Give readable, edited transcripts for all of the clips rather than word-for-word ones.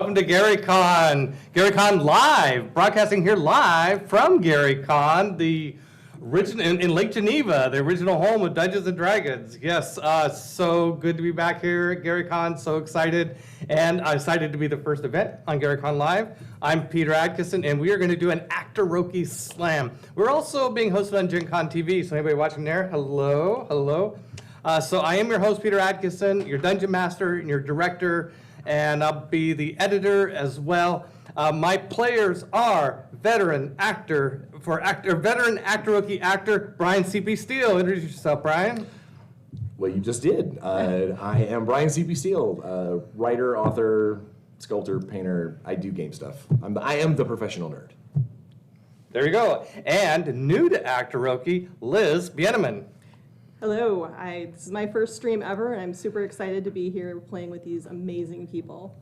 Welcome to GaryCon Live, broadcasting here live from GaryCon, the original in Lake Geneva, the original home of Dungeons and Dragons. Yes, so good to be back here at GaryCon. So excited, and I'm excited to be the first event on GaryCon Live. I'm Peter Adkison, and we are going to do an Actoroke Slam. We're also being hosted on Gen Con TV. So anybody watching there, hello, hello. So I am your host, Peter Adkison, your dungeon master and your director, and I'll be the editor as well. My players are veteran Actoroke actor Brian C.P. Steele. Introduce yourself, Brian. Well, you just did. I am Brian C.P. Steele, writer, author, sculptor, painter. I do game stuff. I am the professional nerd. There you go. And new to Actoroke, Liz Bieneman. Hello, this is my first stream ever, and I'm super excited to be here playing with these amazing people.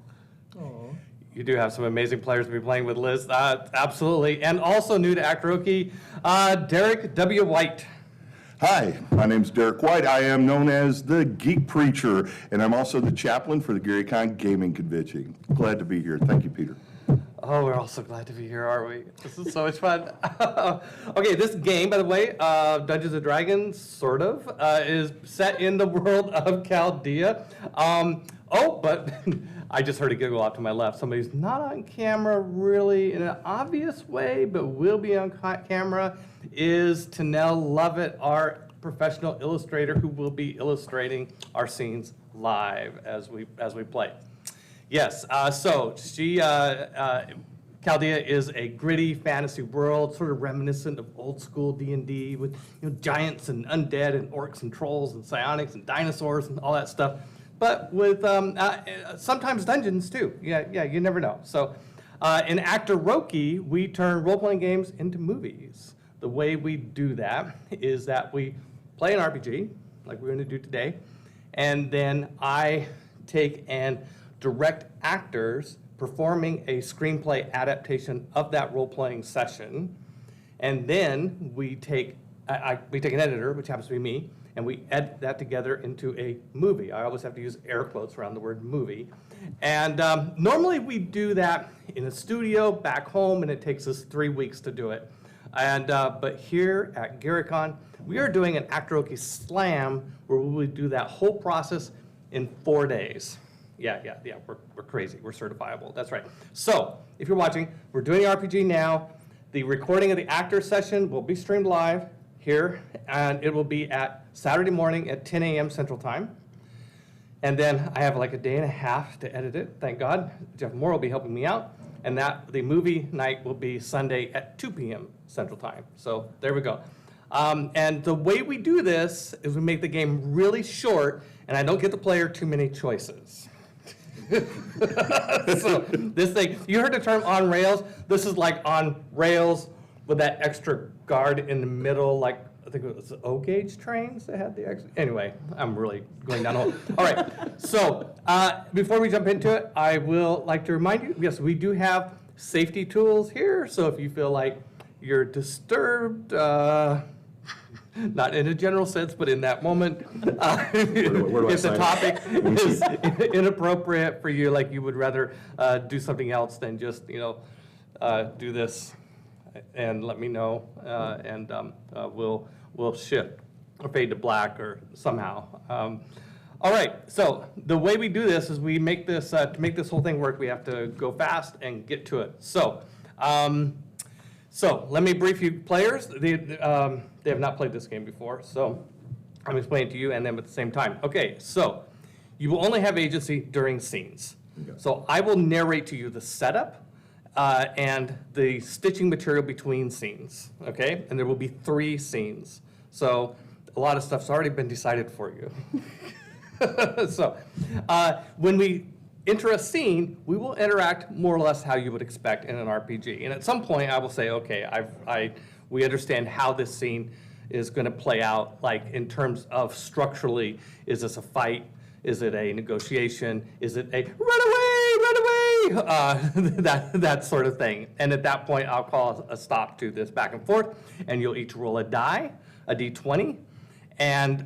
Aww. You do have some amazing players to be playing with, Liz. Absolutely. And also new to Actoroke, Derek W. White. Hi, my name's Derek White. I am known as the Geek Preacher, and I'm also the chaplain for the GaryCon Gaming Convention. Glad to be here. Thank you, Peter. Oh, we're all so glad to be here, aren't we? This is so much fun. Okay, this game, by the way, Dungeons & Dragons, sort of, is set in the world of Chaldea. But I just heard a giggle off to my left. Somebody's not on camera really in an obvious way, but will be on camera, is Tanel Lovett, our professional illustrator who will be illustrating our scenes live as we play. Yes, so Chaldea is a gritty fantasy world, sort of reminiscent of old school D&D with giants and undead and orcs and trolls and psionics and dinosaurs and all that stuff, but with sometimes dungeons too. Yeah, you never know. So in Actoroke, we turn role-playing games into movies. The way we do that is that we play an RPG, like we're going to do today, and then I take and direct actors performing a screenplay adaptation of that role-playing session, and then we take an editor, which happens to be me, and we edit that together into a movie. I always have to use air quotes around the word movie. And normally we do that in a studio back home, and it takes us 3 weeks to do it. And but here at GaryCon, we are doing an Actoroke Slam where we will do that whole process in 4 days. Yeah, we're crazy. We're certifiable. That's right. So if you're watching, we're doing the RPG now. The recording of the actor session will be streamed live here, and it will be at Saturday morning at 10 a.m. Central Time. And then I have like a day and a half to edit it, thank God. Jeff Moore will be helping me out. And the movie night will be Sunday at 2 p.m. Central Time. So there we go. And the way we do this is we make the game really short, and I don't give the player too many choices. So this thing, you heard the term on rails. This is like on rails with that extra guard in the middle, like I think it was the O-gauge trains that had the extra. Anyway, I'm really going down a hole. All right, so before we jump into it, I will like to remind you, yes, we do have safety tools here. So if you feel like you're disturbed, not in a general sense, but in that moment, if the topic is inappropriate for you, like you would rather do something else than just do this, and let me know, and we'll shift or fade to black or somehow. All right, so the way we do this is we make this to make this whole thing work. We have to go fast and get to it. So let me brief you players. They have not played this game before, so I'm explaining to you and them at the same time. Okay, so you will only have agency during scenes. Okay. So I will narrate to you the setup and the stitching material between scenes, okay? And there will be 3 scenes. So a lot of stuff's already been decided for you. So when we enter a scene, we will interact more or less how you would expect in an RPG. And at some point, I will say, okay, we understand how this scene is going to play out, like in terms of structurally, is this a fight? Is it a negotiation? Is it a run away, that sort of thing. And at that point, I'll call a stop to this back and forth, and you'll each roll a die, a d20, and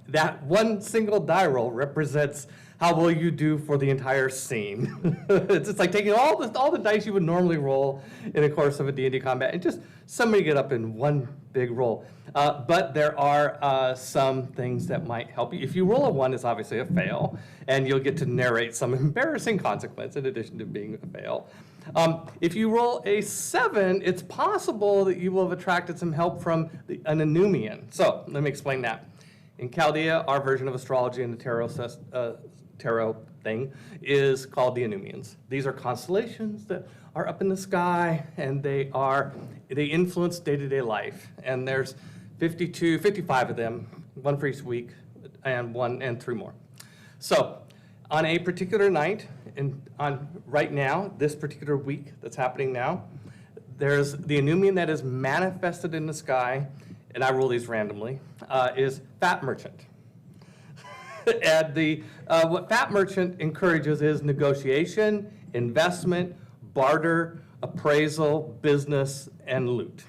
that one single die roll represents how will you do for the entire scene? It's just like taking all the dice you would normally roll in a course of a D&D combat and just somebody get up in one big roll. But there are some things that might help you. If you roll a 1, it's obviously a fail, and you'll get to narrate some embarrassing consequence in addition to being a fail. If you roll a 7, it's possible that you will have attracted some help from an Anumian. So let me explain that. In Chaldea, our version of astrology and the tarot thing is called the Anumians. These are constellations that are up in the sky, and they influence day-to-day life. And there's 55 of them, one for each week, and 3 more. So on a particular night, right now, this particular week that's happening now, there's the Anumian that is manifested in the sky, and I roll these randomly, is Fat Merchant. And what Fat Merchant encourages is negotiation, investment, barter, appraisal, business, and loot.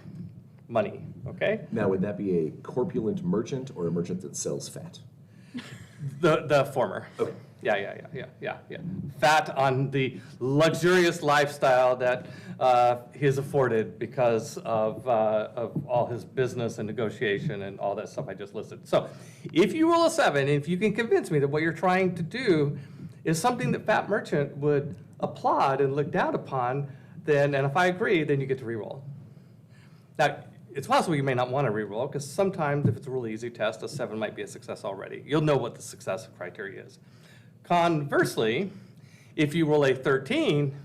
Money, okay? Now, would that be a corpulent merchant or a merchant that sells fat? The former. Okay. Yeah. Fat on the luxurious lifestyle that he is afforded because of all his business and negotiation and all that stuff I just listed. So if you roll a 7, if you can convince me that what you're trying to do is something that Fat Merchant would applaud and look down upon, and if I agree, then you get to reroll. Now, it's possible you may not want to reroll, because sometimes if it's a really easy test, a 7 might be a success already. You'll know what the success criteria is. Conversely, if you roll a 13,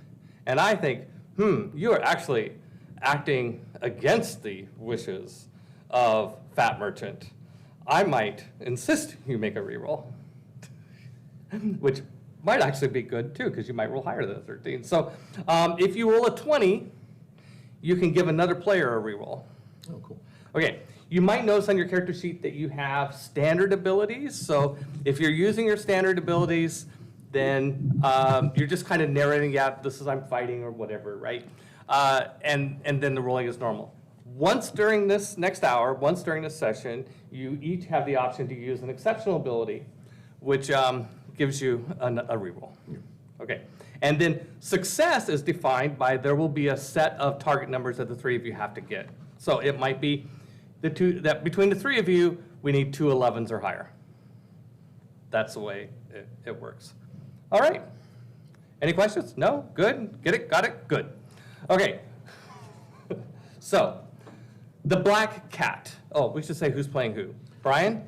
and I think, you are actually acting against the wishes of Fat Merchant, I might insist you make a reroll, which might actually be good too, because you might roll higher than a 13. So if you roll a 20, you can give another player a reroll. Oh, cool. Okay, you might notice on your character sheet that you have standard abilities. So if you're using your standard abilities, then you're just kind of narrating, this is I'm fighting or whatever, right? And then the rolling is normal. Once during this next hour, once during this session, you each have the option to use an exceptional ability, which gives you a reroll. Okay, and then success is defined by there will be a set of target numbers that the 3 of you have to get. So it might be that between the 3 of you, we need 2 11s or higher. That's the way it works. All right. Any questions? No? Good? Get it? Got it? Good. Okay. So, the Black Cat. Oh, we should say who's playing who. Brian?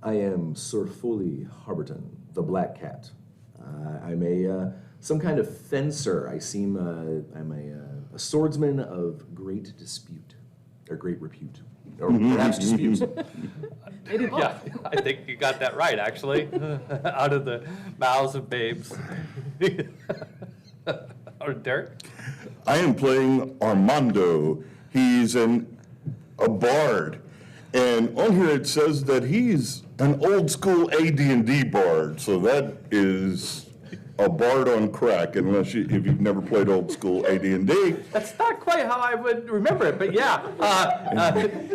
I am Sir Foley Harberton, the Black Cat. I'm some kind of fencer. I'm a swordsman of great dispute, or great repute, or perhaps dispute. Maybe both. Yeah, I think you got that right, actually. Out of the mouths of babes. Or Derek? I am playing Armando. He's a bard. And on here it says that he's an old school AD&D bard. So that is a bard on crack, if you've never played old school AD&D. That's not quite how I would remember it, but yeah.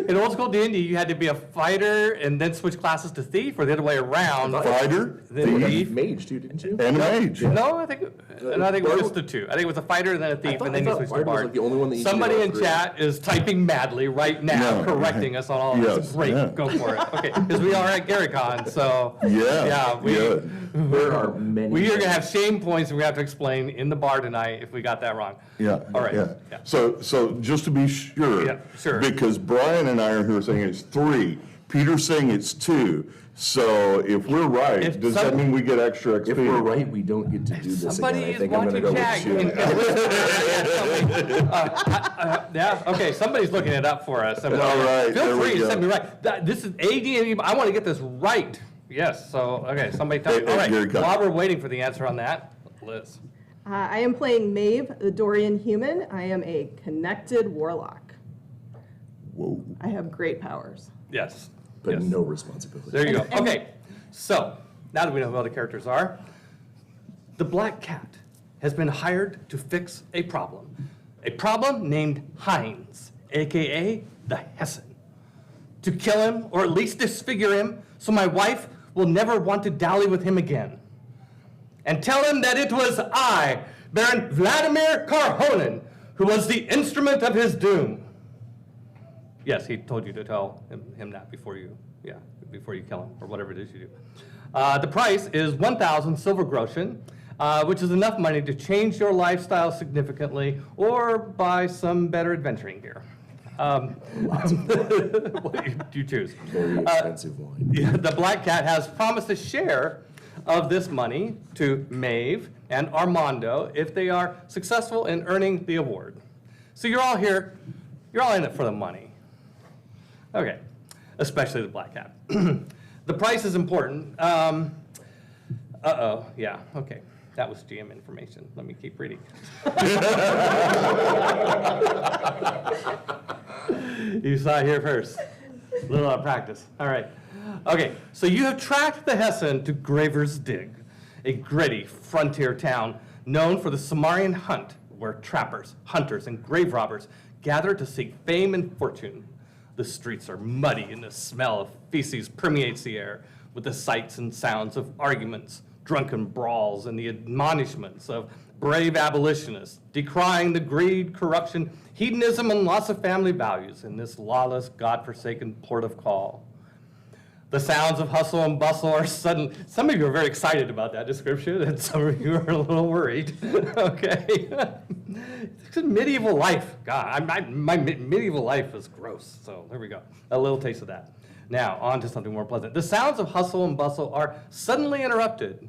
In old school D&D, you had to be a fighter and then switch classes to thief, or the other way around. Fighter, Then thief. Mage too, didn't you? and mage. No, I think it was just the 2. I think it was a fighter and then a thief, and then you thought switched to Bard was bard. like the only one that you Somebody needed in to upgrade. chat is typing madly right now, No, correcting us on all of this. yes, Great, yeah. go for it. Okay, because we are at GaryCon, so Yeah, There are many. we are gonna have shame points, and we have to explain in the bar tonight if we got that wrong. Yeah. All right. Yeah. Yeah. So just to be sure. Yeah, sure. Because Brian and I are here saying it's 3. Peter's saying it's 2. So if we're right, If does that some- mean we get extra XP? If we're right, we don't get to do this Somebody again. I is think I'm going to watching go chat. with You two. Yeah, okay, somebody's looking it up for us. All right, there Feel we free to go. send me right. This is AD&D, I want to get this right. Yes, so, okay, somebody tell me. Hey, All right, Gary, go. while we're waiting for the answer on that, Liz. I am playing Maeve, the Dorian human. I am a connected warlock. Whoa. I have great powers. Yes. But yes. no responsibility. There you go. Okay, so now that we know who all the characters are, the Black Cat has been hired to fix a problem named Heinz, aka the Hessen, to kill him or at least disfigure him so my wife will never want to dally with him again. and tell him that it was I, Baron Vladimir Karhonen, who was the instrument of his doom. Yes, he told you to tell him that before you kill him, or whatever it is you do. The price is 1,000 silver groschen, which is enough money to change your lifestyle significantly or buy some better adventuring gear. What do you choose? Very expensive wine. Yeah, the Black Cat has promised a share of this money to Maeve and Armando if they are successful in earning the award. So you're all here, you're all in it for the money. Okay, especially the Black Cat. The price is important. Yeah, okay. That was GM information. Let me keep reading. You saw it here first. A little out of practice. All right. Okay, so you have tracked the Hessen to Graver's Dig, a gritty frontier town known for the Samarian hunt, where trappers, hunters, and grave robbers gather to seek fame and fortune. The streets are muddy and the smell of feces permeates the air with the sights and sounds of arguments, drunken brawls, and the admonishments of brave abolitionists decrying the greed, corruption, hedonism, and loss of family values in this lawless, godforsaken port of call. The sounds of hustle and bustle are sudden. Some of you are very excited about that description, and some of you are a little worried. Okay. It's medieval life. God, my medieval life is gross. So there we go. A little taste of that. Now, on to something more pleasant. The sounds of hustle and bustle are suddenly interrupted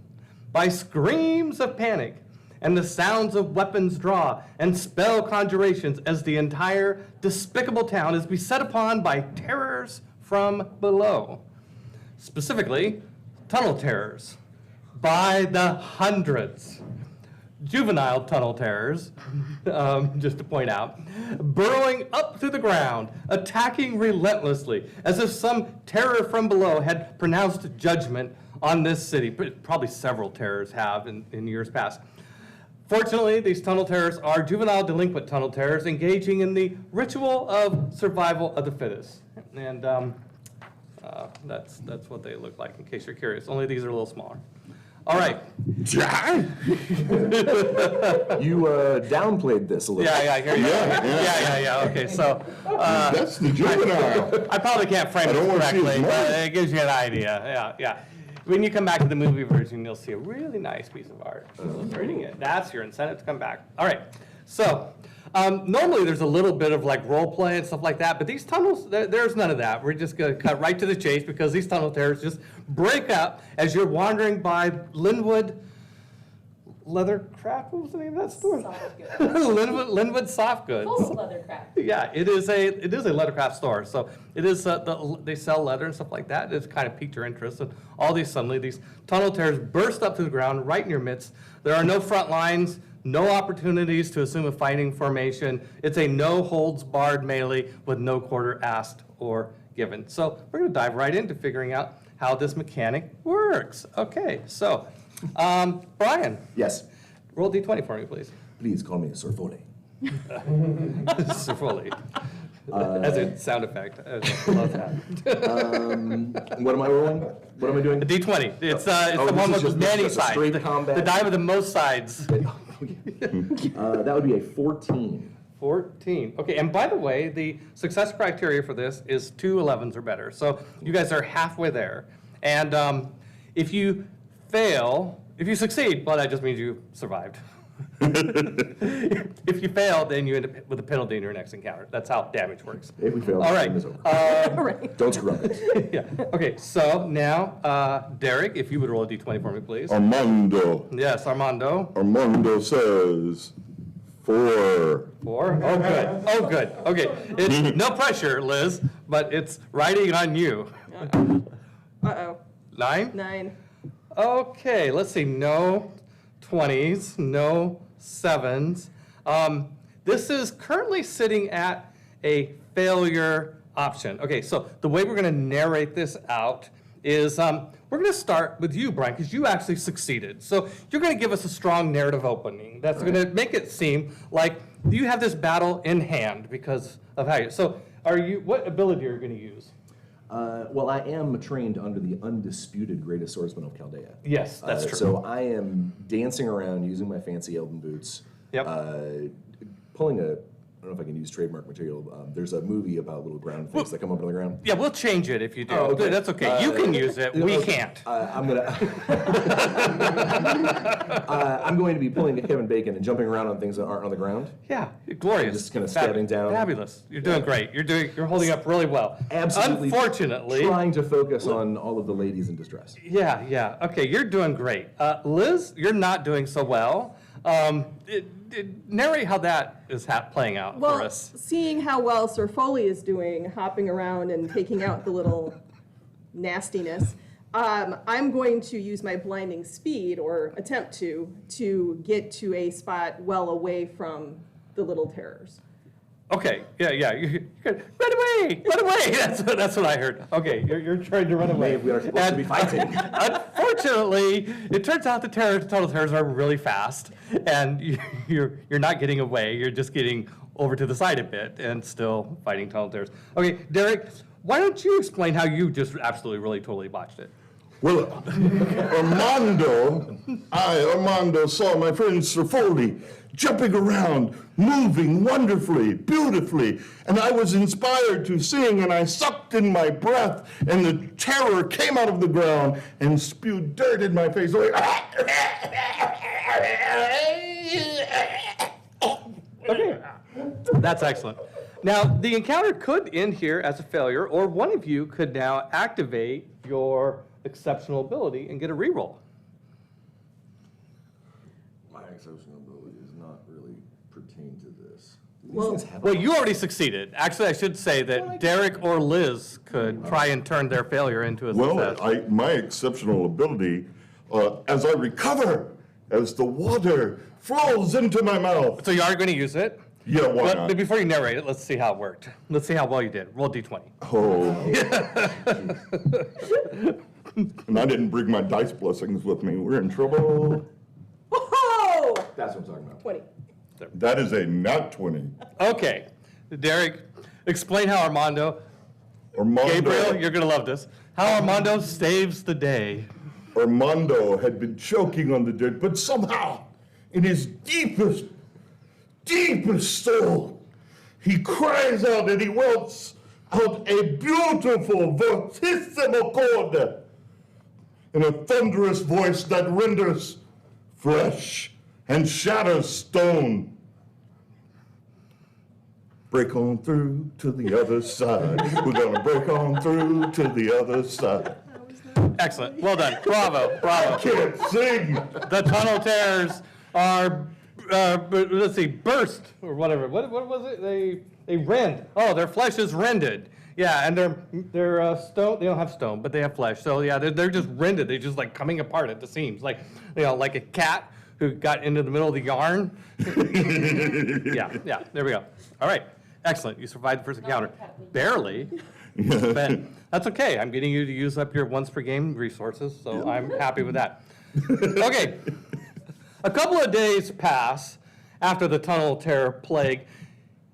by screams of panic and the sounds of weapons draw and spell conjurations as the entire despicable town is beset upon by terrors from below. Specifically, tunnel terrors by the hundreds. Juvenile tunnel terrors, just to point out, burrowing up through the ground, attacking relentlessly, as if some terror from below had pronounced judgment on this city. Probably several terrors have in years past. Fortunately, these tunnel terrors are juvenile delinquent tunnel terrors engaging in the ritual of survival of the fittest. And that's what they look like, in case you're curious. Only these are a little smaller. All right. You downplayed this a little. Yeah, I hear you. Yeah. Okay, so That's the juvenile. I probably can't frame I don't it wanna see his correctly, mark. but it gives you an idea. Yeah. When you come back to the movie version, you'll see a really nice piece of art illustrating it. That's your incentive to come back. All right. So normally there's a little bit of like role play and stuff like that, but these tunnels, there's none of that. We're just going to cut right to the chase because these tunnel terrors just break up as you're wandering by Linwood Leathercraft. What was the name of that store? Soft goods. Linwood Soft Goods. Full leather craft. Yeah, it is a leathercraft store. So it is they sell leather and stuff like that. It's kind of piqued your interest, and all these tunnel terrors burst up to the ground right in your midst. There are no front lines, no opportunities to assume a fighting formation. It's a no holds barred melee with no quarter asked or given. So we're going to dive right into figuring out how this mechanic works. Okay, so Brian, Yes. roll d20 for me, please. Please call me Sir Foley. Sir Foley. As a sound effect. I love that. What am I rolling? What am I doing? A D20. It's this the one is with just many a sides. straight combat? The die with the most sides. That would be a 14. 14. Okay, and by the way, the success criteria for this is 2 11s or better. So you guys are halfway there. And if you succeed, well, that just means you survived. If you fail, then you end up with a penalty in your next encounter. That's how damage works. If we fail, All the right. game is over. Right. Don't screw up it. Yeah. Okay, so now, Derek, if you would roll a d20 for me, please. Armando. Yes, Armando. Armando says 4. 4? Oh, good. Oh, good. Okay. It's no pressure, Liz, but it's riding on you. Uh-oh. 9? 9. Okay, let's see. No 20s, no 7s. This is currently sitting at a failure option. Okay, so the way we're going to narrate this out is we're going to start with you, Brian, because you actually succeeded. So you're going to give us a strong narrative opening that's going to make it seem like you have this battle in hand because of how you. So what ability are you going to use? Well, I am trained under the undisputed greatest swordsman of Chaldea. Yes, that's true. So I am dancing around using my fancy elven boots. Yep. Pulling a, I don't know if I can use trademark material. There's a movie about little ground things that come up on the ground. Yeah, we'll change it if you do. Oh, okay. That's okay. You can use it. We okay. can't. I'm going to be pulling a Kevin Bacon and jumping around on things that aren't on the ground. Yeah, glorious. Just kind of stabbing down. Fabulous. You're doing great. You're holding up really well. Absolutely. Unfortunately, Trying to focus on all of the ladies in distress. yeah. Okay, you're doing great. Liz, you're not doing so well. Narrate how that is playing out for Well, us. seeing how well Sir Foley is doing, hopping around and taking out the little nastiness, I'm going to use my blinding speed, or attempt to get to a spot well away from the little terrors. Okay, yeah. You're good. Run away! Run away! That's what I heard. Okay, you're trying to run away. We are supposed to be fighting. Unfortunately, it turns out the total terrors are really fast, and you're not getting away. You're just getting over to the side a bit and still fighting total terrors. Okay, Derek, why don't you explain how you just absolutely, really, totally botched it? Well, Armando saw my friend Sir Foley jumping around, moving wonderfully, beautifully, and I was inspired to sing, and I sucked in my breath, and the terror came out of the ground and spewed dirt in my face. Okay, that's excellent. Now, the encounter could end here as a failure, or one of you could now activate your exceptional ability and get a reroll. My exceptional ability does not really pertain to this. Well, Well, you already succeeded. Actually, I should say that Derek or Liz could try and turn their failure into a success. Well, my exceptional ability, as I recover, as the water flows into my mouth. So you are going to use it? Yeah, why But not? before you narrate it, let's see how it worked. Let's see how well you did. Roll D20. Oh. And I didn't bring my dice blessings with me. We're in trouble. whoa! That's what I'm talking about. 20. That is a nat 20. Okay. Derek, explain how Armando, Armando, Gabriel, you're going to love this, how Armando saves the day. Armando had been choking on the dirt, but somehow, in his deepest soul, he cries out and he welts out a beautiful, fortissimo chord in a thunderous voice that renders flesh and shatters stone. Break on through to the other side. We're gonna break on through to the other side. Excellent. Well done. Bravo. Bravo. Can't sing. The tunnel tears are, let's see, burst or whatever. What was it? They rend. Oh, their flesh is rended. Yeah, and they're stone. They don't have stone, but they have flesh. So yeah, they're just rended. They're just like coming apart at the seams, like like a cat who got into the middle of the yarn. Yeah. There we go. All right. Excellent. You survived the first encounter. Barely. But that's okay. I'm getting you to use up your once per game resources, so I'm happy with that. Okay. A couple of days pass after the tunnel terror plague,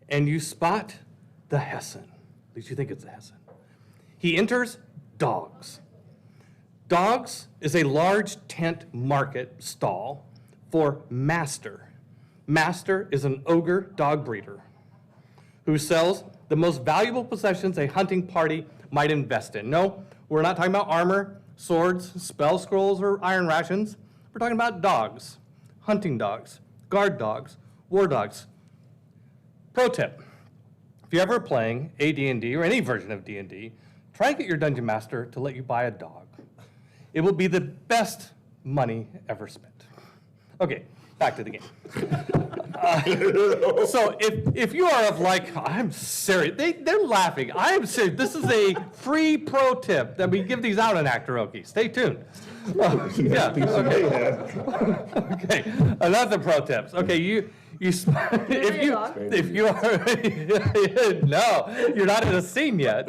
and you spot the Hessian. At least you think it's the Hessian. He enters Dogs. Dogs is a large tent market stall for Master. Master is an ogre dog breeder who sells the most valuable possessions a hunting party might invest in. No, we're not talking about armor, swords, spell scrolls, or iron rations. We're talking about dogs, hunting dogs, guard dogs, war dogs. Pro tip, if you're ever playing AD&D or any version of D&D, try and get your dungeon master to let you buy a dog. It will be the best money ever spent. Okay, back to the game. So if you are of I'm serious, they're laughing. I am serious. This is a free pro tip that we give these out in Actoroke. Stay tuned. Yeah, okay. Okay, another pro tips. Okay, if you are, no, you're not in a scene yet.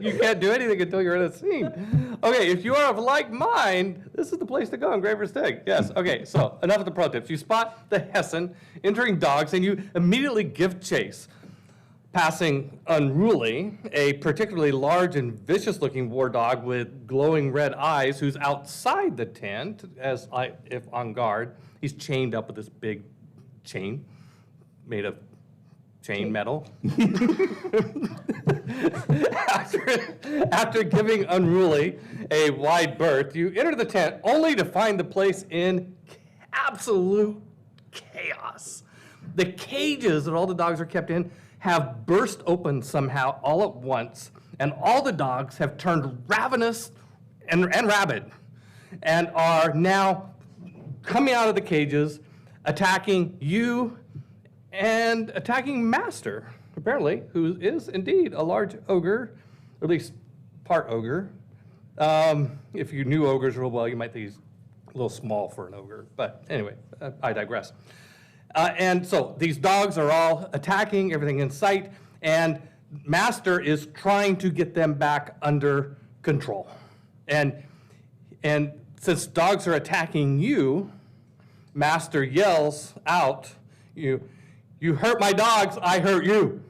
You can't do anything until you're in a scene. Okay, if you are of like mind, this is the place to go in Graver's Dig. Yes, okay, so enough of the pro tips. You spot the Hessian entering Dogs and you immediately give chase. passing Unruly, a particularly large and vicious-looking war dog with glowing red eyes who's outside the tent, if on guard. He's chained up with this big chain made of chain metal. After giving Unruly a wide berth, you enter the tent only to find the place in absolute chaos. The cages that all the dogs are kept in have burst open somehow all at once, and all the dogs have turned ravenous and rabid, and are now coming out of the cages, attacking you and attacking Master, apparently, who is indeed a large ogre, or at least part ogre. If you knew ogres real well, you might think he's a little small for an ogre, but anyway, I digress. And so these dogs are all attacking everything in sight, and Master is trying to get them back under control. And since dogs are attacking you, Master yells out, you hurt my dogs, I hurt you.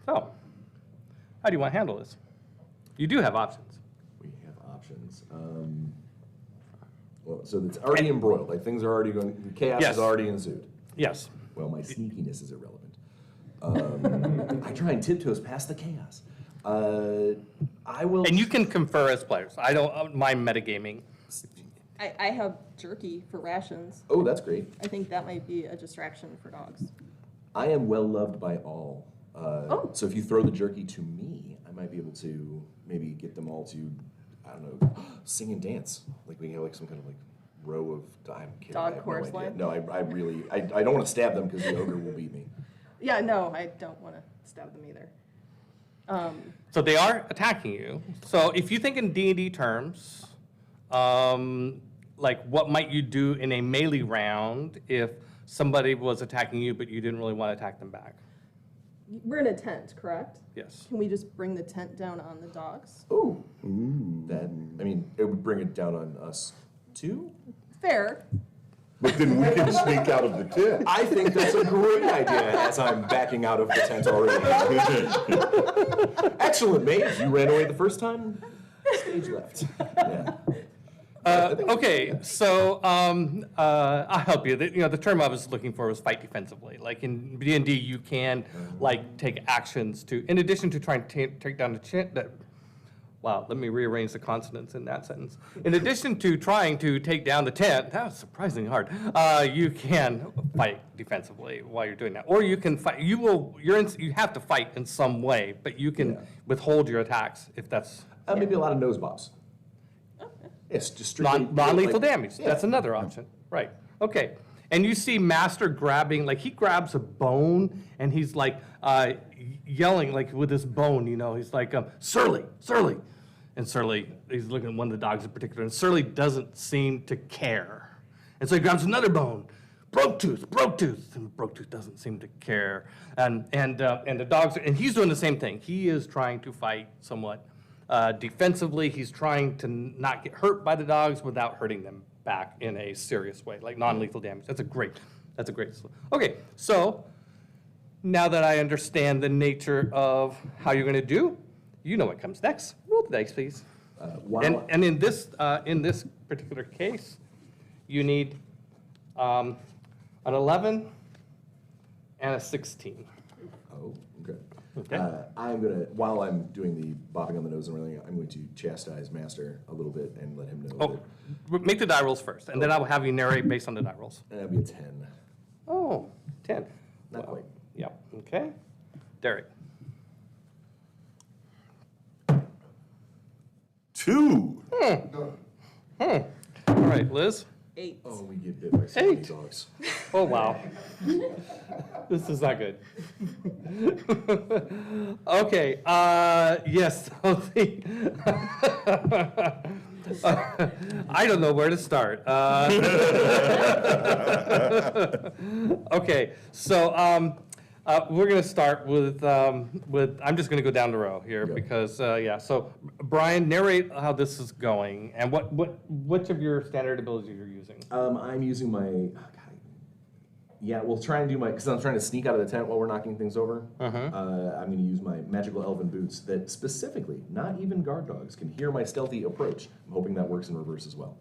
So, how do you want to handle this? You do have options. We have options. Well, so it's already embroiled. Like things are already going. The chaos Yes. is already ensued. Yes. Well, my sneakiness is irrelevant. I try and tiptoes past the chaos. I will. And you can confer as players. I don't mind metagaming. I have jerky for rations. Oh, that's great. I think that might be a distraction for dogs. I am well loved by all. Oh. So if you throw the jerky to me, I might be able to maybe get them all to, I don't know, sing and dance. Like we have like some kind of like row of I'm kidding, Dog I have chorus no idea. line? No, I really I don't want to stab them because the ogre will beat me. Yeah, no, I don't want to stab them either. So they are attacking you. So if you think in D&D terms, like what might you do in a melee round if somebody was attacking you but you didn't really want to attack them back? We're in a tent, correct? Yes. Can we just bring the tent down on the dogs? Oh, that I mean, it would bring it down on us too. Fair. But then we can sneak out of the tent. I think that's a great idea as I'm backing out of the tent already. Excellent, mate. You ran away the first time. Stage left. Yeah. Okay, so I'll help you. The term I was looking for was fight defensively. Like in D&D, you can like take actions to, in addition to trying to take down the tent. Wow, let me rearrange the consonants in that sentence. In addition to trying to take down the tent, that was surprisingly hard. You can fight defensively while you're doing that, or you can fight. You have to fight in some way, but you can withhold your attacks if that's Maybe a lot of nose bobs. Yes, just strictly non-lethal like- damage. Yeah. That's another option, right? Okay, and you see Master grabbing, like he grabs a bone and he's like yelling like with this bone, he's like Surly, Surly, and Surly, he's looking at one of the dogs in particular, and Surly doesn't seem to care, and so he grabs another bone, Broke Tooth, and Broke Tooth doesn't seem to care, and the dogs, and he's doing the same thing. He is trying to fight somewhat. Defensively, he's trying to not get hurt by the dogs without hurting them back in a serious way, like non-lethal damage. That's a great. Okay, so now that I understand the nature of how you're going to do, you know what comes next. Roll the dice, please. And in this particular case, you need an 11 and a 16. Oh, okay. Okay. I'm gonna, while I'm doing the bopping on the nose and everything, I'm going to chastise Master a little bit and let him know Make the die rolls first, and then I will have you narrate based on the die rolls. that'll be a 10. Oh, 10. Not quite. Yep, okay. Derek. 2. All right, Liz. 8. Oh, we get bit by so many 8. dogs. Oh, wow. This is not good. Okay, yes. I don't know where to start. Okay, so we're going to start with I'm just going to go down the row here Yeah. because, so Brian, narrate how this is going and which of your standard abilities you're using. I'm using my, Yeah, we'll try and do because I'm trying to sneak out of the tent while we're knocking things over. I'm going to use my magical elven boots that specifically, not even guard dogs, can hear my stealthy approach. I'm hoping that works in reverse as well.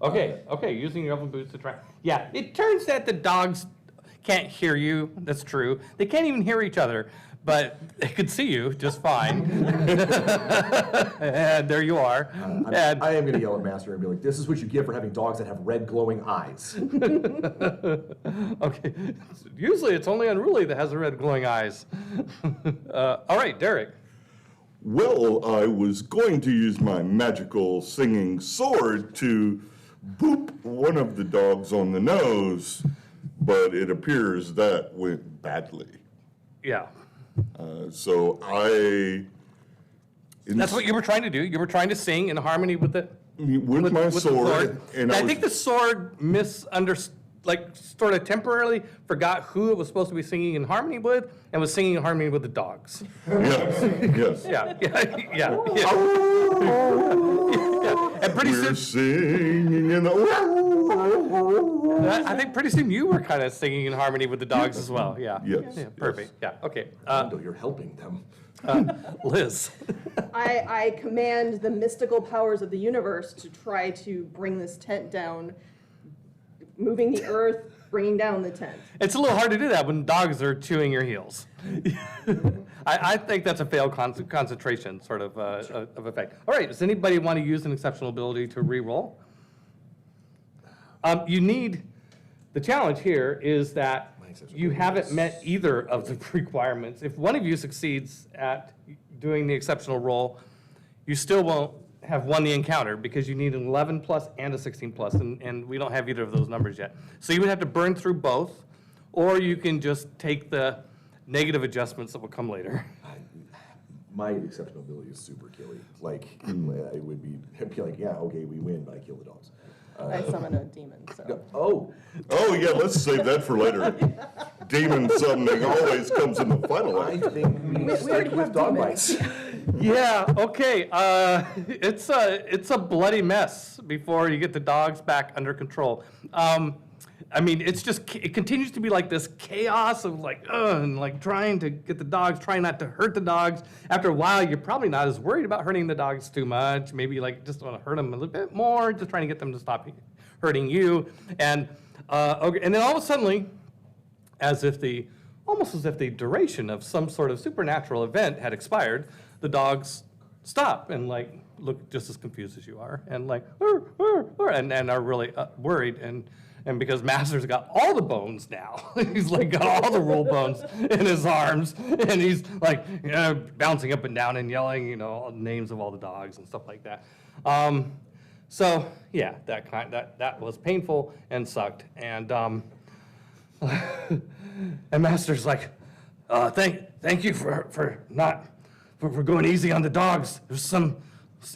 Okay, using your elven boots to try. Yeah, it turns out the dogs can't hear you. That's true. They can't even hear each other, but they could see you just fine. And there you are. I am going to yell at Master and be like, this is what you get for having dogs that have red glowing eyes. Okay, usually it's only Unruly that has the red glowing eyes. All right, Derek. Well, I was going to use my magical singing sword to boop one of the dogs on the nose, but it appears that went badly. Yeah. So That's what you were trying to do. You were trying to sing in harmony with the with my the sword, and I I think the sword sort of temporarily forgot who it was supposed to be singing in harmony with, and was singing in harmony with the dogs. yes. Yeah. And pretty We're soon, singing in the. I think pretty soon you were kind of singing in harmony with the dogs as well. Yeah. Yes, Yeah, perfect. Yeah. Okay. Mondo, you're helping them. Liz. I command the mystical powers of the universe to try to bring this tent down, moving the earth, bringing down the tent. It's a little hard to do that when dogs are chewing your heels. I think that's a failed concentration sort of effect. All right, does anybody want to use an exceptional ability to re-roll? The challenge here is that you haven't met either of the requirements. If one of you succeeds at doing the exceptional roll, you still won't have won the encounter because you need an 11 plus and a 16 plus, and we don't have either of those numbers yet. So you would have to burn through both, or you can just take the negative adjustments that will come later. My exceptional ability is super killy. Like, it would be, it'd be like, yeah, okay, we win, but I kill the dogs. I summon a demon, so. Oh, Yeah, let's save that for later. Demon summoning always comes in the final I act. think we stick already with have dog demons. bites. Yeah, okay. It's a bloody mess before you get the dogs back under control. I mean, it continues to be like this chaos of and trying to get the dogs, trying not to hurt the dogs. After a while, you're probably not as worried about hurting the dogs too much. Maybe just want to hurt them a little bit more, just trying to get them to stop hurting you. And then all of a sudden, almost as if the duration of some sort of supernatural event had expired, the dogs stop and look just as confused as you are, and and are really worried, and because Master's got all the bones now, he's got all the rule bones in his arms, and he's bouncing up and down and yelling, names of all the dogs and stuff like that. So yeah, that was painful and sucked, and and Master's like, thank you for going easy on the dogs. There's some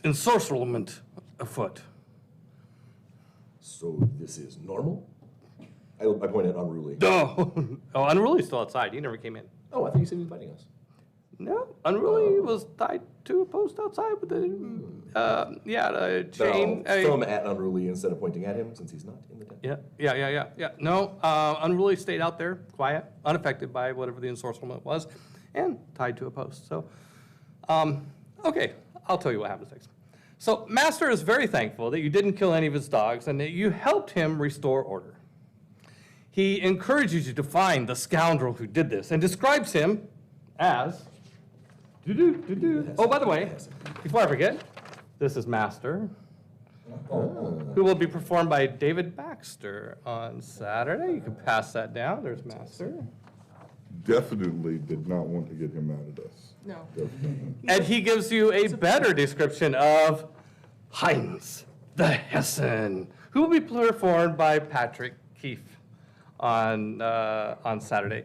ensorcelment afoot. So this is normal? I point at Unruly. Oh, Unruly's still outside. He never came in. Oh, I thought you said he was biting us. No, Unruly was tied to a post outside with a chain. Throw him at Unruly instead of pointing at him since he's not in the tent. Yeah. No, Unruly stayed out there, quiet, unaffected by whatever the ensorcelment was, and tied to a post. So, okay, I'll tell you what happens next. So, Master is very thankful that you didn't kill any of his dogs and that you helped him restore order. He encourages you to find the scoundrel who did this and describes him as... Oh, by the way, before I forget, this is Master, who will be performed by David Baxter on Saturday. You can pass that down. There's Master. Definitely did not want to get him out of us. No. And he gives you a better description of Heinz the Hessen, who will be performed by Patrick Keefe on Saturday.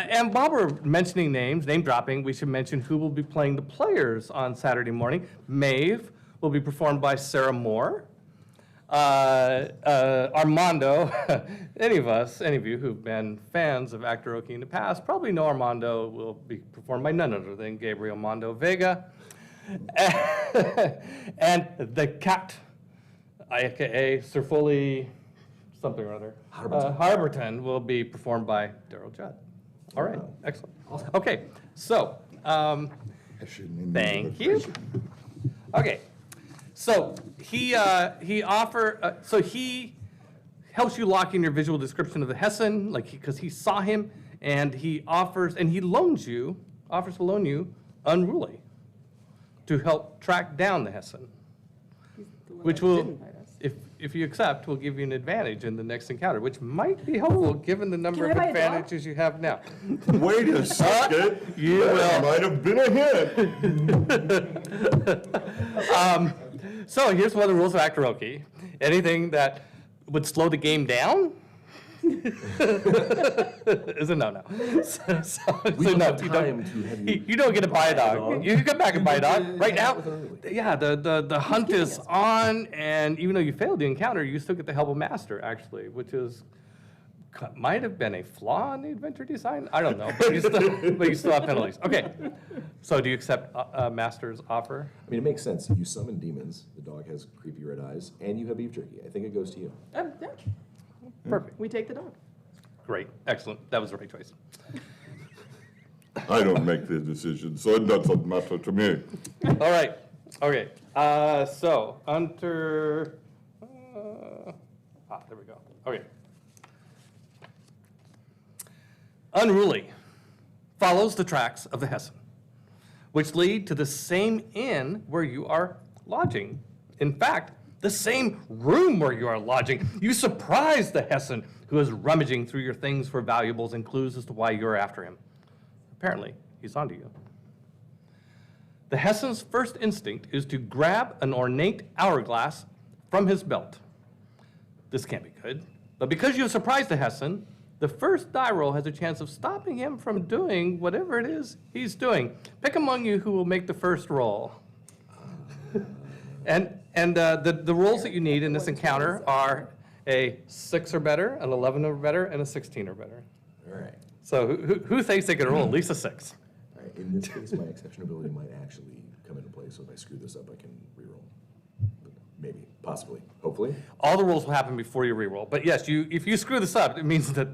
And while we're mentioning names, name dropping, we should mention who will be playing the players on Saturday morning. Maeve will be performed by Sarah Moore. Armando, any of you who've been fans of Actoroke in the past probably know Armando will be performed by none other than Gabriel Mondo Vega. And the cat, aka Sir Foley something or other. Harberton. Will be performed by Daryl Judd. All right, Wow. excellent. Okay, so, I shouldn't even thank do you. the Okay, so he helps you lock in your visual description of the Hessen, like, because he saw him, and he offers to loan you Unruly to help track down the Hessen, He's the one which that will, didn't bite us. if you accept, will give you an advantage in the next encounter, which might be helpful given the number Can I of buy a dog? advantages you have now. Wait a second. You That will. might have been a hint. So here's one of the rules of Actoroke. Anything that would slow the game down is a no-no. We don't have you time to have you don't get to buy a buy a dog. dog. You can come back and buy a dog. Right hang out now, with Unruly. yeah, the hunt is on, and even though you failed the encounter, you still get the help of Master, actually, which is might have been a flaw in the adventure design. I don't know, but you still have penalties. Okay, so do you accept Master's offer? I mean, it makes sense. You summon demons, the dog has creepy red eyes, and you have beef jerky. I think it goes to you. Yeah, Perfect. we take the dog. Great. Excellent. That was the right choice. I don't make the decision, so it doesn't matter to me. All right. Okay. So under. There we go. Okay. Unruly follows the tracks of the Hessen, which lead to the same inn where you are lodging. In fact, the same room where you are lodging. You surprise the Hessen, who is rummaging through your things for valuables and clues as to why you're after him. Apparently, he's onto you. The Hessen's first instinct is to grab an ornate hourglass from his belt. This can't be good, but because you have surprised the Hessen, the first die roll has a chance of stopping him from doing whatever it is he's doing. Pick among you who will make the first roll. And the rolls that you need in this encounter are a 6 or better, an 11 or better, and a 16 or better. All right. So who thinks they can roll at least a 6? All right. In this case, my exception ability might actually come into play, so if I screw this up, I can reroll. But maybe, possibly, hopefully. All the rolls will happen before you reroll. But yes, if you screw this up, it means that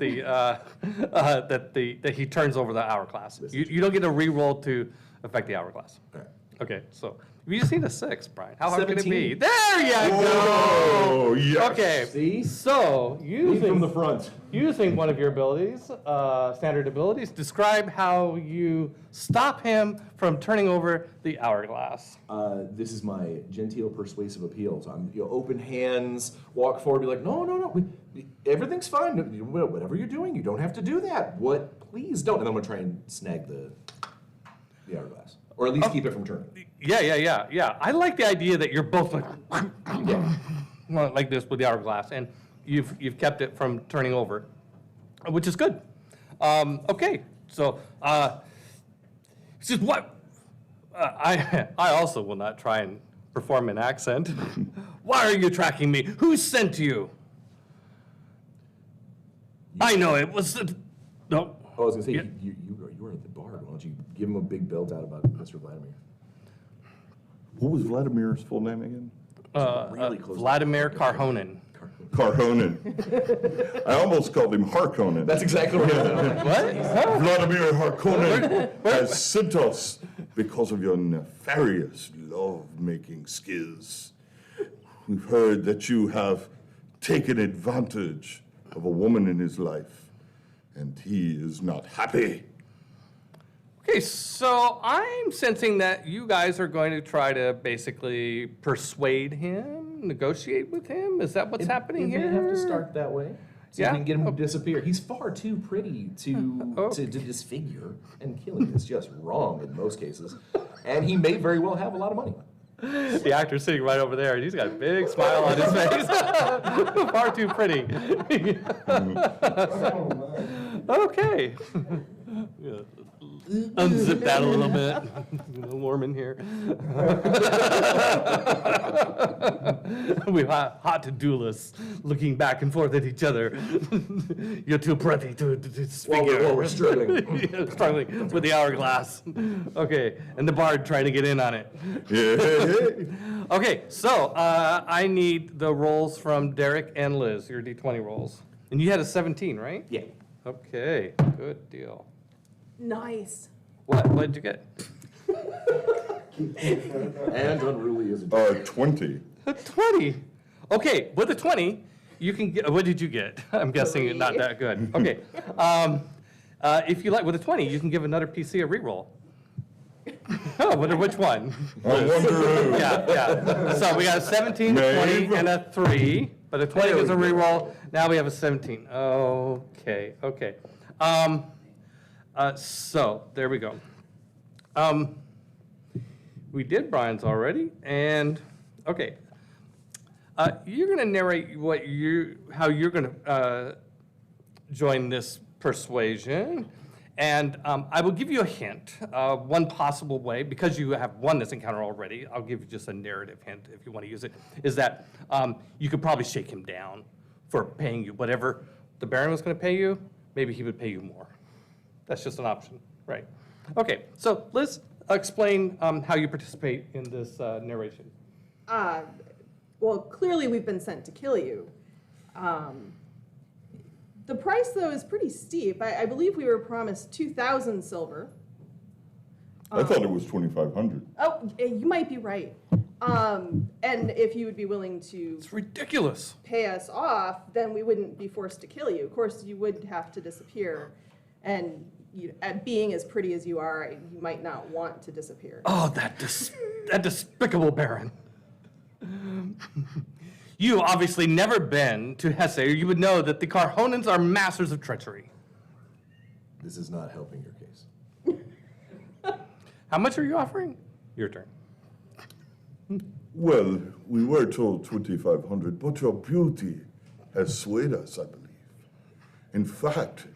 that he turns over the hourglass. You don't get a reroll to affect the hourglass. All right. Okay, so you just need a 6, Brian. How hard can it be? 17. There you go. Oh, yes. Okay. See? So Lead from the front. using one of your abilities, standard abilities, describe how you stop him from turning over the hourglass. This is my genteel persuasive appeal. So I'm open hands, walk forward, be like, no, everything's fine. Whatever you're doing, you don't have to do that. Please don't. And I'm gonna try and snag the hourglass, or at least keep it from turning. Yeah. I like the idea that you're both like, like this with the hourglass, and you've kept it from turning over, which is good. Okay, so just what? I also will not try and perform an accent. Why are you tracking me? Who sent you? I know it was. No. Oh, I was gonna say, Yeah. you were at the bar. Why don't you give him a big belt out about Mr. Vladimir? What was Vladimir's full name again? Really close. Vladimir Karhonen. Karhonen. I almost called him Harkonnen. That's exactly right. What? Vladimir Harkonnen has sent us because of your nefarious love-making skills. We've heard that you have taken advantage of a woman in his life, and he is not happy. Okay, so I'm sensing that you guys are going to try to basically persuade him, negotiate with him. Is that what's happening It here? may have to start that way. So Yeah? we can get him to disappear. He's far too pretty to disfigure, and killing is just wrong in most cases. And he may very well have a lot of money. The actor's sitting right over there, and he's got a big smile on his face. Far too pretty. Okay. Yeah. unzip that a little bit. A little warm in here. We're hot duelists looking back and forth at each other. You're too pretty to figure. While we're struggling. Yeah, struggling with the hourglass. Okay, and the bard trying to get in on it. Yeah. Okay, so I need the rolls from Derek and Liz, your D20 rolls. And you had a 17, right? Yeah. Okay, good deal. Nice. What did you get? And unruly as a 20. A 20. Okay, with a 20, you can get, what did you get? I'm guessing Three. not that good. Okay. If you like, with a 20, you can give another PC a reroll. Oh, I wonder which one. I wonder who. Yeah. So we got a 17, a 20, and a 3, but a 20 was a reroll. Now we have a 17. Okay. So there we go. We did Brian's already, and okay. You're going to narrate how you're going to join this persuasion, and I will give you a hint. One possible way, because you have won this encounter already, I'll give you just a narrative hint if you want to use it, is that you could probably shake him down for paying you whatever the Baron was going to pay you. Maybe he would pay you more. That's just an option, right? Okay, so Liz, explain how you participate in this narration. Well, clearly we've been sent to kill you. The price, though, is pretty steep. I believe we were promised 2,000 silver. I thought it was 2,500. Oh, you might be right. And if you would be willing to It's ridiculous. pay us off, then we wouldn't be forced to kill you. Of course, you would have to disappear. And at being as pretty as you are, you might not want to disappear. Oh, that despicable Baron. You obviously never been to Hesse, or you would know that the Carhonans are masters of treachery. This is not helping your case. How much are you offering? Your turn. Well, we were told 2,500, but your beauty has swayed us, I believe. In fact,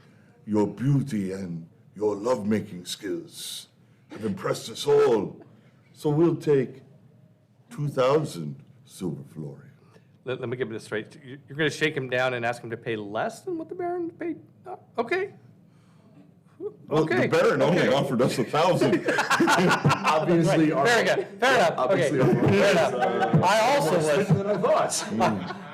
your beauty and your lovemaking skills have impressed us all. So we'll take 2,000 silver florins. Let me get this straight. You're going to shake him down and ask him to pay less than what the Baron paid? Okay. Well, Okay. the Baron only offered us 1,000. Obviously, our Very good. Fair enough. Okay. Obviously, our Fair enough.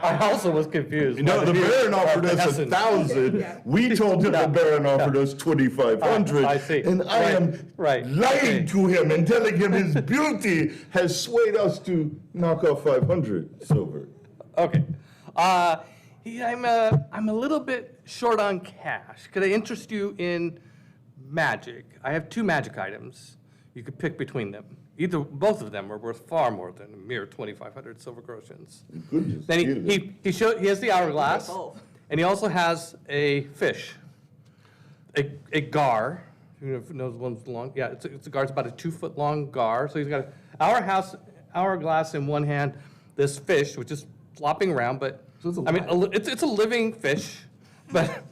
I also was confused. No, by the view Baron of offered us Hessen. 1,000. Yeah. We told him the Baron offered us 2,500. I see. And I am Right. lying Okay. to him and telling him his beauty has swayed us to knock off 500 silver. Okay. I'm a little bit short on cash. Could I interest you in magic? I have 2 magic items. You could pick between them. Both of them are worth far more than a mere 2,500 silver groschens. Goodness. Then he has the hourglass, Both. and he also has a fish, a gar. Who knows one's long? Yeah, it's a gar. It's about a 2-foot long gar. So he's got an hourglass in one hand. This fish, which is flopping around, but So it's I mean, alive. it's a living fish, but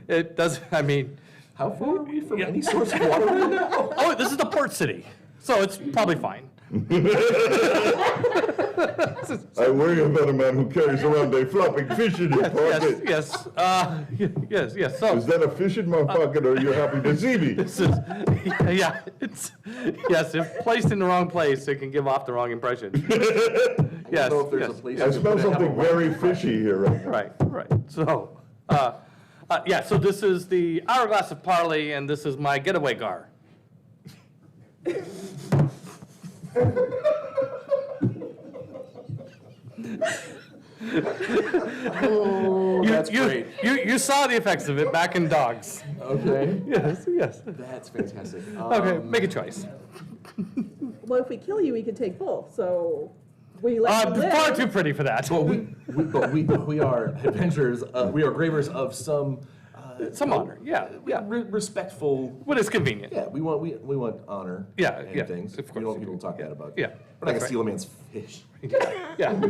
it does. I mean, How far are we from Yeah. any source of water right now? oh, this is the port city, so it's probably fine. I worry about a man who carries around a flopping fish in his pocket. Yes. So Is that a fish in my pocket, or are you happy to see me? this is, yes, if placed in the wrong place, it can give off the wrong impression. Yes, I don't know if there's yes. a place. I you smell could have something a very fishy here right now. Right. So, so this is the hourglass of Parley, and this is my getaway gar. Oh, that's great. You saw the effects of it back in Dogs. Okay. Yes. That's fantastic. Okay, make a choice. Well, if we kill you, we could take both. So we let you live. Far too pretty for that. But we are adventurers. We are gravers of some. Some honor, yeah. Respectful. What is convenient. Yeah, we want honor. Yeah, and yeah, things. of We course don't want you people do. to talk bad about. Yeah, We're not gonna that's steal a man's fish. Yeah. You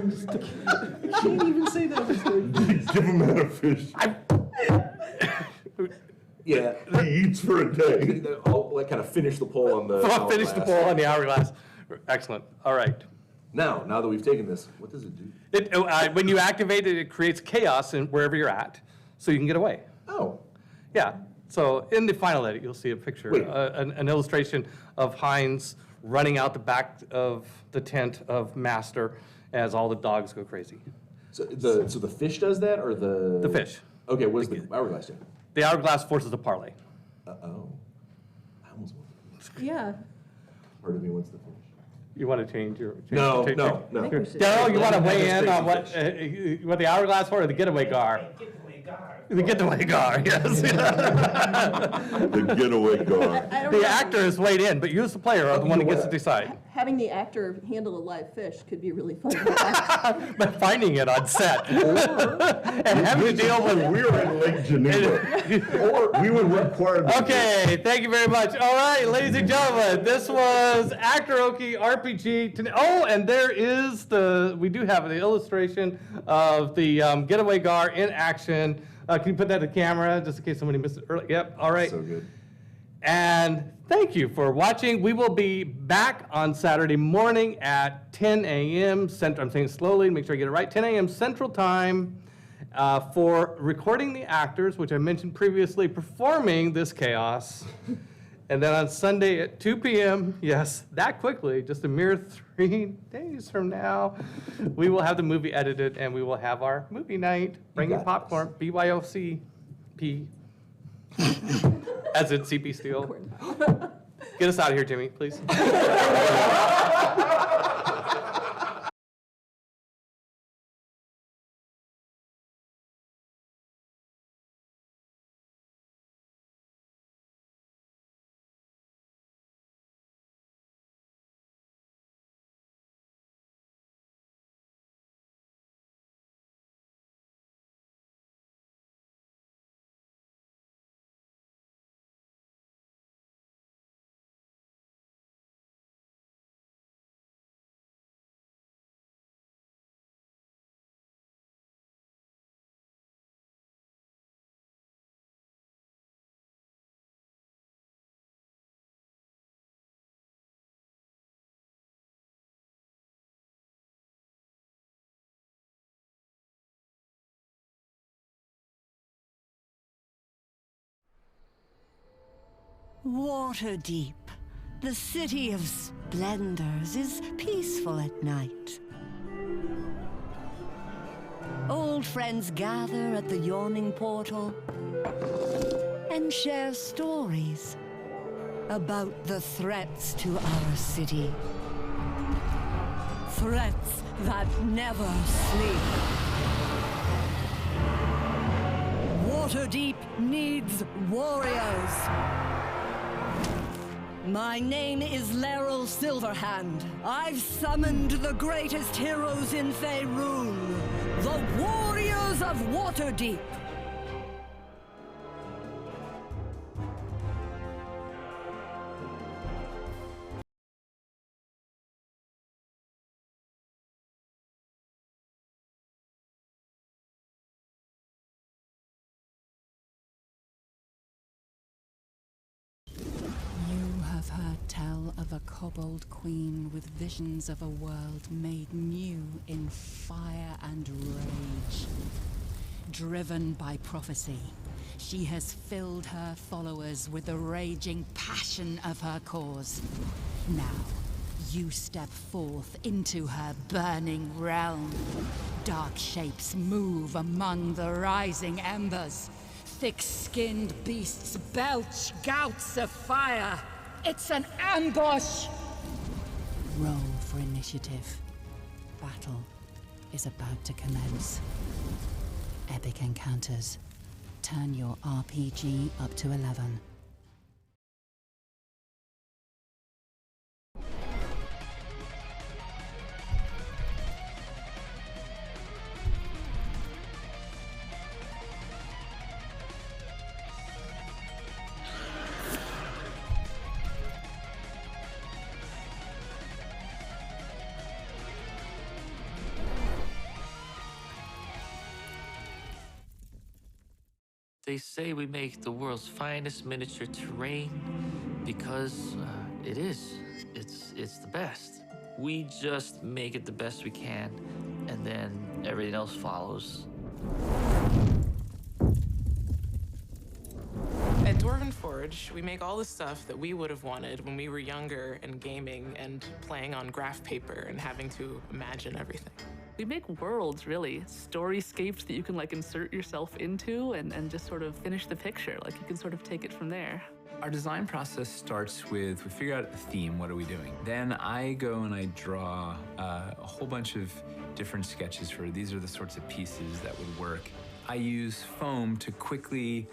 can't even say that. Give him that a fish. Yeah. He eats for a day. I'll like kind of finish the poll on the. I'll finish the hourglass. poll on the hourglass. Excellent. All right. Now that we've taken this, what does it do? When you activate it, it creates chaos in wherever you're at, so you can get away. Oh, Yeah. So in the final edit, you'll see a picture, Wait. an illustration of Heinz running out the back of the tent of Master as all the dogs go crazy. so the fish does that, or the? The fish. Okay, what does the hourglass do? The hourglass forces a parlay. Oh, I almost want. Yeah. Part of me wants the fish. You want to change your? No. I think we should. Daryl, you want to weigh in on Let what the hourglass for, or the getaway gar? The getaway gar, yes. The getaway guard. I don't The know. actor has weighed in, but you as the player are the one that gets to decide. Having the actor handle a live fish could be really fun. But finding it on set and having to deal with. We were in Lake Geneva. Or we would require. them to- Okay, thank you very much. All right, ladies and gentlemen, this was Actoroke RPG. Oh, and there is we do have the illustration of the getaway gar in action. Can you put that to camera, just in case somebody missed it earlier? Yep, all right. So good. And thank you for watching. We will be back on Saturday morning at 10 a.m. Central. I'm saying it slowly, make sure I get it right. 10 a.m. Central Time for recording the actors, which I mentioned previously, performing this chaos. And then on Sunday at 2 p.m., yes, that quickly, just a mere 3 days from now, we will have the movie edited and we will have our movie night. Bring your got popcorn, BYOCP. As in CP Steel. Get us out of here, Jimmy, please. Waterdeep, the city of splendors, is peaceful at night. Old friends gather at the yawning portal and share stories about the threats to our city. Threats that never sleep. Waterdeep needs warriors. My name is Laeral Silverhand. I've summoned the greatest heroes in Faerun, the Warriors of Waterdeep. You have heard tell of a kobold queen with visions of a world made new in fire and rage. Driven by prophecy, she has filled her followers with the raging passion of her cause. Now, you step forth into her burning realm. Dark shapes move among the rising embers. Thick-skinned beasts belch gouts of fire. It's an ambush! Roll for initiative. Battle is about to commence. Epic encounters. Turn your RPG up to 11. They say we make the world's finest miniature terrain because it is. It's the best. We just make it the best we can, and then everything else follows. At Dwarven Forge, we make all the stuff that we would have wanted when we were younger and gaming and playing on graph paper and having to imagine everything. We make worlds, really, storyscapes that you can like insert yourself into and just sort of finish the picture. Like you can sort of take it from there. Our design process starts with, we figure out a theme, what are we doing? Then I go and I draw a whole bunch of different sketches for, these are the sorts of pieces that would work. I use foam to quickly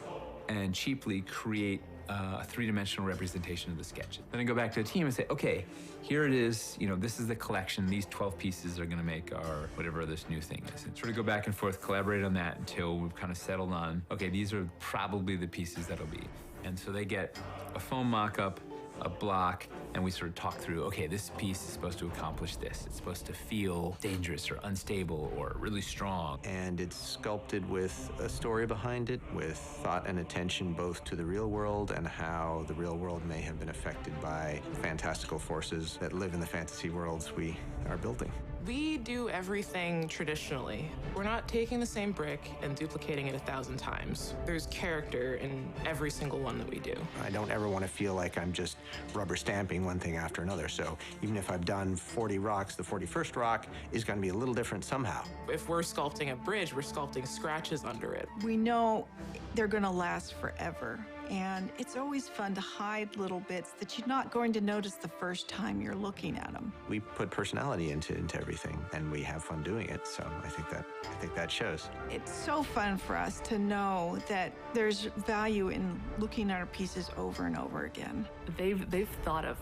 and cheaply create a three-dimensional representation of the sketch. Then I go back to the team and say, okay, here it is, this is the collection, these 12 pieces are gonna make our, whatever this new thing is. And sort of go back and forth, collaborate on that until we've kind of settled on, okay, these are probably the pieces that'll be. And so they get a foam mock-up, a block, and we sort of talk through, okay, this piece is supposed to accomplish this. It's supposed to feel dangerous or unstable or really strong. And it's sculpted with a story behind it, with thought and attention both to the real world and how the real world may have been affected by fantastical forces that live in the fantasy worlds we are building. We do everything traditionally. We're not taking the same brick and duplicating it 1,000 times. There's character in every single one that we do. I don't ever want to feel like I'm just rubber stamping one thing after another. So even if I've done 40 rocks, the 41st rock is going to be a little different somehow. If we're sculpting a bridge, we're sculpting scratches under it. We know they're going to last forever. And it's always fun to hide little bits that you're not going to notice the first time you're looking at them. We put personality into everything, and we have fun doing it. So I think that shows. It's so fun for us to know that there's value in looking at our pieces over and over again. They've thought of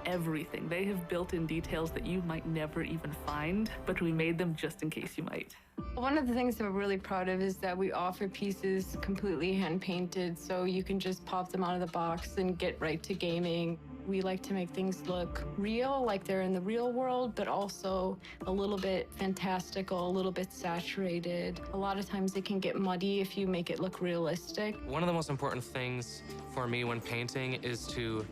everything. They have built in details that you might never even find, but we made them just in case you might. One of the things that we're really proud of is that we offer pieces completely hand-painted, so you can just pop them out of the box and get right to gaming. We like to make things look real, like they're in the real world, but also a little bit fantastical, a little bit saturated. A lot of times it can get muddy if you make it look realistic. One of the most important things for me when painting is to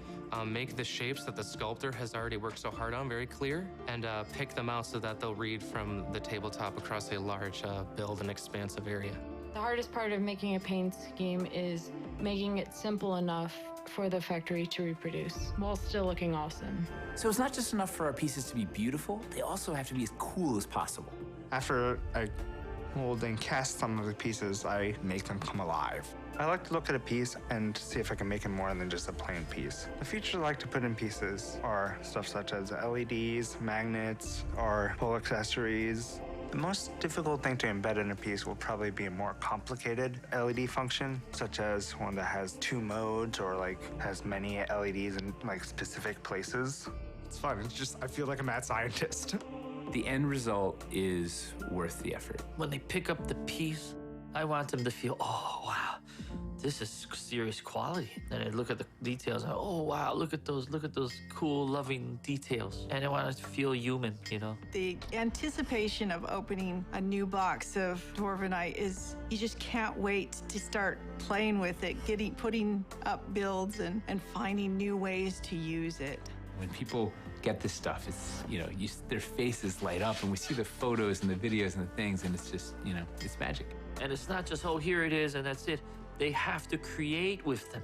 make the shapes that the sculptor has already worked so hard on very clear and pick them out so that they'll read from the tabletop across a large build and expansive area. The hardest part of making a paint scheme is making it simple enough for the factory to reproduce while still looking awesome. So it's not just enough for our pieces to be beautiful, they also have to be as cool as possible. After I mold and cast some of the pieces, I make them come alive. I like to look at a piece and see if I can make it more than just a plain piece. The features I like to put in pieces are stuff such as LEDs, magnets, or pull accessories. The most difficult thing to embed in a piece will probably be a more complicated LED function, such as one that has 2 modes or has many LEDs in specific places. It's fun. It's just, I feel like a mad scientist. The end result is worth the effort. When they pick up the piece, I want them to feel, oh, wow, this is serious quality. And I look at the details, and oh, wow, look at those cool, loving details. And I want it to feel human, The anticipation of opening a new box of Dwarvenite is, you just can't wait to start playing with it, putting up builds and finding new ways to use it. When people get this stuff, it's, their faces light up, and we see the photos and the videos and the things, and it's just, it's magic. And it's not just, oh, here it is, and that's it. They have to create with them.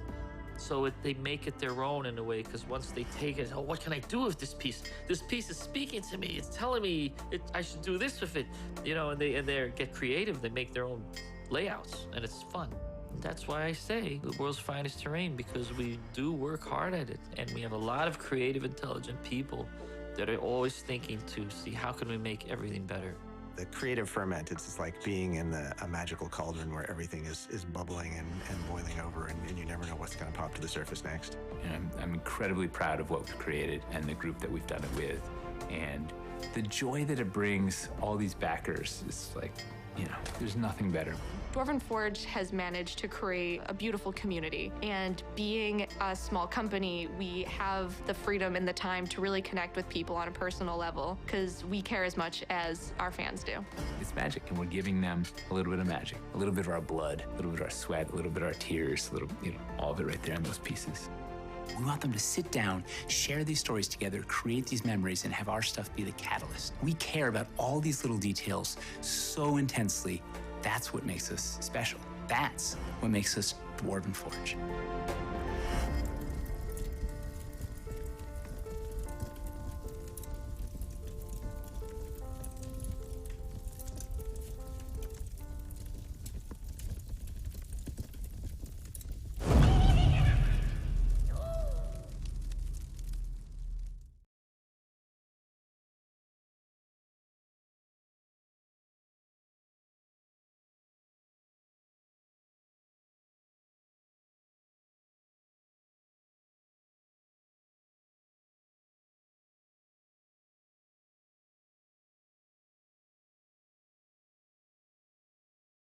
So they make it their own in a way, because once they take it, oh, what can I do with this piece? This piece is speaking to me. It's telling me I should do this with it. And they get creative. They make their own layouts, and it's fun. That's why I say the world's finest terrain, because we do work hard at it, and we have a lot of creative, intelligent people that are always thinking to see how can we make everything better. The creative ferment, it's just like being in a magical cauldron where everything is bubbling and boiling over, and you never know what's going to pop to the surface next. I'm incredibly proud of what we've created and the group that we've done it with. And the joy that it brings all these backers is there's nothing better. Dwarven Forge has managed to create a beautiful community, and being a small company, we have the freedom and the time to really connect with people on a personal level because we care as much as our fans do. It's magic, and we're giving them a little bit of magic, a little bit of our blood, a little bit of our sweat, a little bit of our tears, a little, all of it right there in those pieces. We want them to sit down, share these stories together, create these memories, and have our stuff be the catalyst. We care about all these little details so intensely. That's what makes us special. That's what makes us Dwarven Forge.